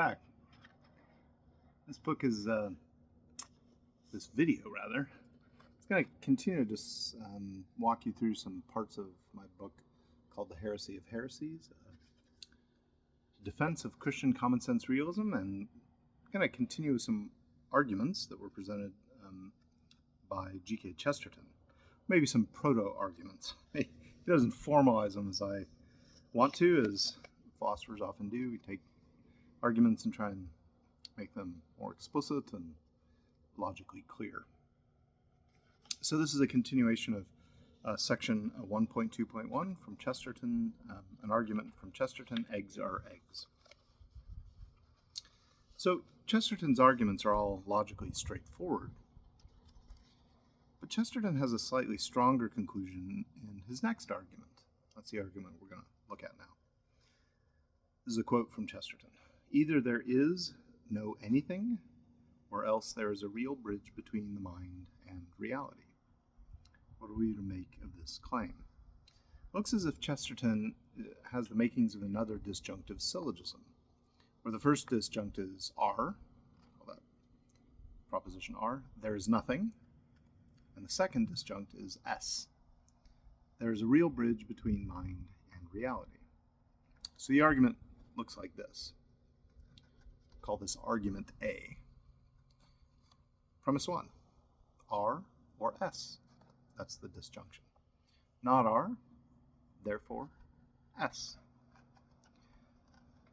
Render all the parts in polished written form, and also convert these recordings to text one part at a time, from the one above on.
back. This book is, this video rather, it's going to continue to just walk you through some parts of my book called The Heresy of Heresies, Defense of Christian Common Sense Realism, and I'm going to continue with some arguments that were presented by G.K. Chesterton. Maybe some proto-arguments. He doesn't formalize them as I want to, as philosophers often do. We take arguments and try and make them more explicit and logically clear. So this is a continuation of section 1.2.1 from Chesterton, an argument from Chesterton, eggs are eggs. So Chesterton's arguments are all logically straightforward, but Chesterton has a slightly stronger conclusion in his next argument. That's the argument we're going to look at now. This is a quote from Chesterton. Either there is no anything, or else there is a real bridge between the mind and reality. What are we to make of this claim? It looks as if Chesterton has the makings of another disjunctive syllogism, where the first disjunct is R, call that proposition R, there is nothing, and the second disjunct is S, there is a real bridge between mind and reality. So the argument looks like this. Call this argument A. Premise 1, R or S. That's the disjunction. Not R, therefore S.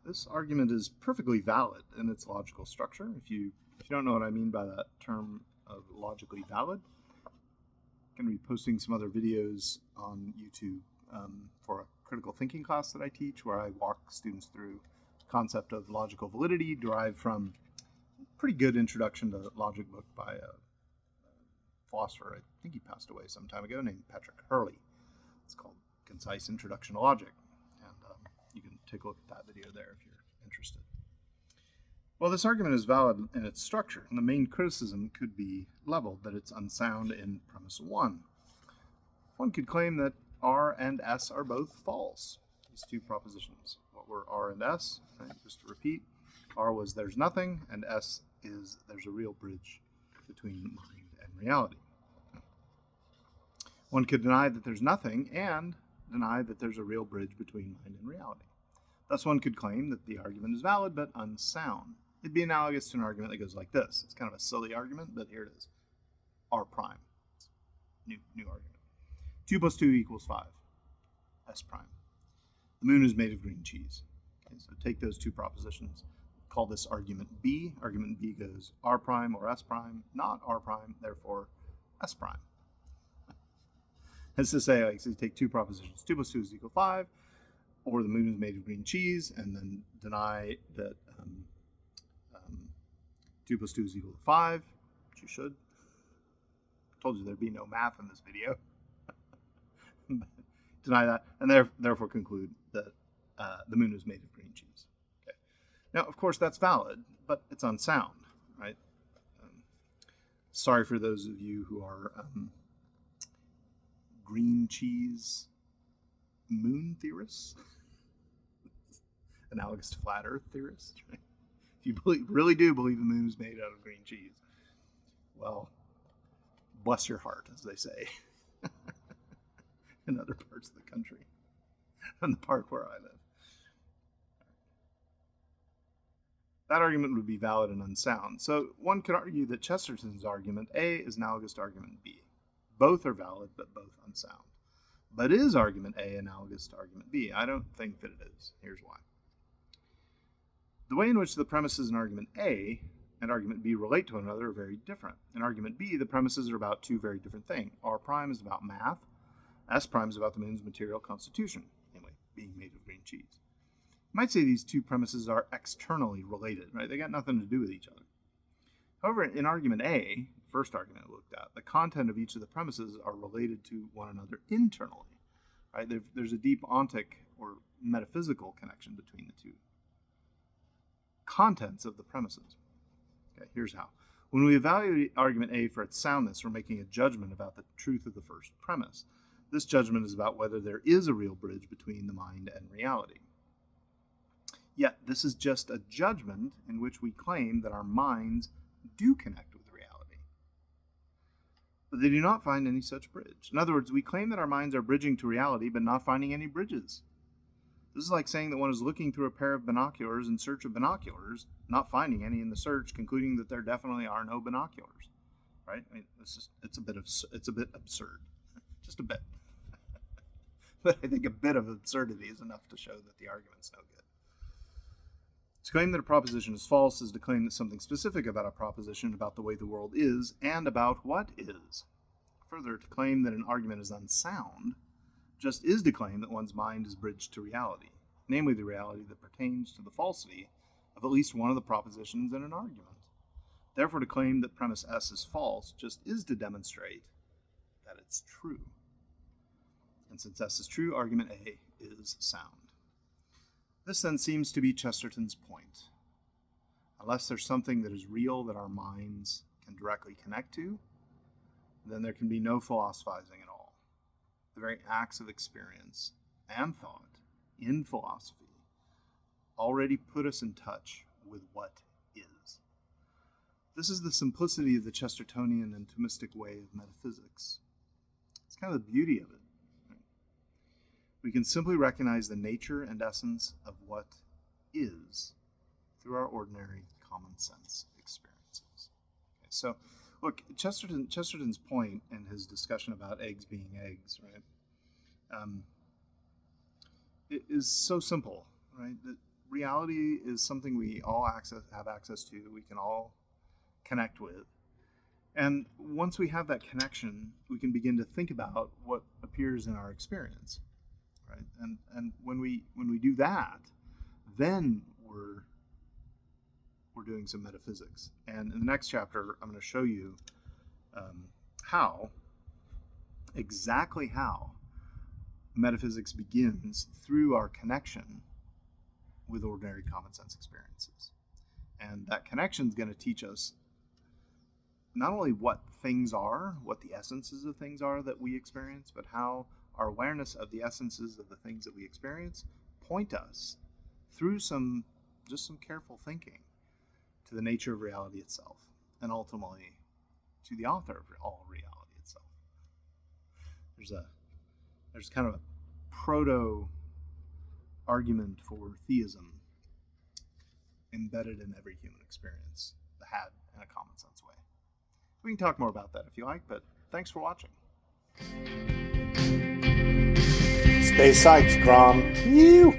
This argument is perfectly valid in its logical structure. If you don't know what I mean by that term of logically valid, I'm going to be posting some other videos on YouTube for a critical thinking class that I teach, where I walk students through the concept of logical validity derived from a pretty good introduction to logic book by a philosopher, I think he passed away some time ago, named Patrick Hurley. It's called Concise Introduction to Logic, and you can take a look at that video there if you're interested. Well, this argument is valid in its structure, and the main criticism could be leveled that it's unsound in premise 1. One could claim that R and S are both false, these two propositions. What were R and S? Right, just to repeat, R was there's nothing, and S is there's a real bridge between mind and reality. One could deny that there's nothing and deny that there's a real bridge between mind and reality. Thus one could claim that the argument is valid but unsound. It'd be analogous to an argument that goes like this. It's kind of a silly argument, but here it is. R prime. New argument. 2 plus 2 equals 5. S prime. The moon is made of green cheese. Okay, so take those two propositions. Call this argument B. Argument B goes R prime or S prime, not R prime, therefore S prime. That's to say, like, so you take two propositions. 2 plus 2 is equal to 5, or the moon is made of green cheese, and then deny that 2 plus 2 is equal to 5, which you should. I told you there'd be no math in this video. Deny that, and therefore conclude that the moon is made of green cheese. Okay. Now, of course, that's valid, but it's unsound, right? Sorry for those of you who are green cheese moon theorists, analogous to flat Earth theorists, right? If you really do believe the moon is made out of green cheese, well, bless your heart, as they say in other parts of the country, and the part where I live. That argument would be valid and unsound. So one could argue that Chesterton's argument A is analogous to argument B. Both are valid, but both unsound. But is argument A analogous to argument B? I don't think that it is. Here's why. The way in which the premises in argument A and argument B relate to one another are very different. In argument B, the premises are about two very different things. R prime is about math. S prime is about the moon's material constitution, namely being made of green cheese. You might say these two premises are externally related, right? They got nothing to do with each other. However, in argument A, the first argument I looked at, the content of each of the premises are related to one another internally, right? There's a deep ontic or metaphysical connection between the two contents of the premises. Okay, here's how. When we evaluate argument A for its soundness, we're making a judgment about the truth of the first premise. This judgment is about whether there is a real bridge between the mind and reality. Yet this is just a judgment in which we claim that our minds do connect with reality. But they do not find any such bridge. In other words, we claim that our minds are bridging to reality, but not finding any bridges. This is like saying that one is looking through a pair of binoculars in search of binoculars, not finding any in the search, concluding that there definitely are no binoculars. Right? I mean, it's a bit absurd, just a bit. But I think a bit of absurdity is enough to show that the argument's no good. To claim that a proposition is false is to claim that something specific about a proposition, about the way the world is, and about what is. Further, to claim that an argument is unsound just is to claim that one's mind is bridged to reality, namely the reality that pertains to the falsity of at least one of the propositions in an argument. Therefore, to claim that premise S is false just is to demonstrate that it's true. And since S is true, argument A is sound. This then seems to be Chesterton's point. Unless there's something that is real that our minds can directly connect to, then there can be no philosophizing at all. The very acts of experience and thought in philosophy already put us in touch with what is. This is the simplicity of the Chestertonian and Thomistic way of metaphysics. It's kind of the beauty of it. We can simply recognize the nature and essence of what is through our ordinary common sense experiences. Okay, so, look, Chesterton's point in his discussion about eggs being eggs, right? It is so simple, right? That reality is something we all have access to. We can all connect with, and once we have that connection, we can begin to think about what appears in our experience. Right? And when we do that, then we're doing some metaphysics. And in the next chapter, I'm going to show you exactly how metaphysics begins through our connection with ordinary common sense experiences. And that connection is going to teach us not only what things are, what the essences of things are that we experience, but how our awareness of the essences of the things that we experience point us through some careful thinking to the nature of reality itself, and ultimately to the author of all reality itself. There's kind of a proto argument for theism embedded in every human experience, the had in a common sense way. We can talk more about that if you like, but thanks for watching. Stay psyched, Grom. You.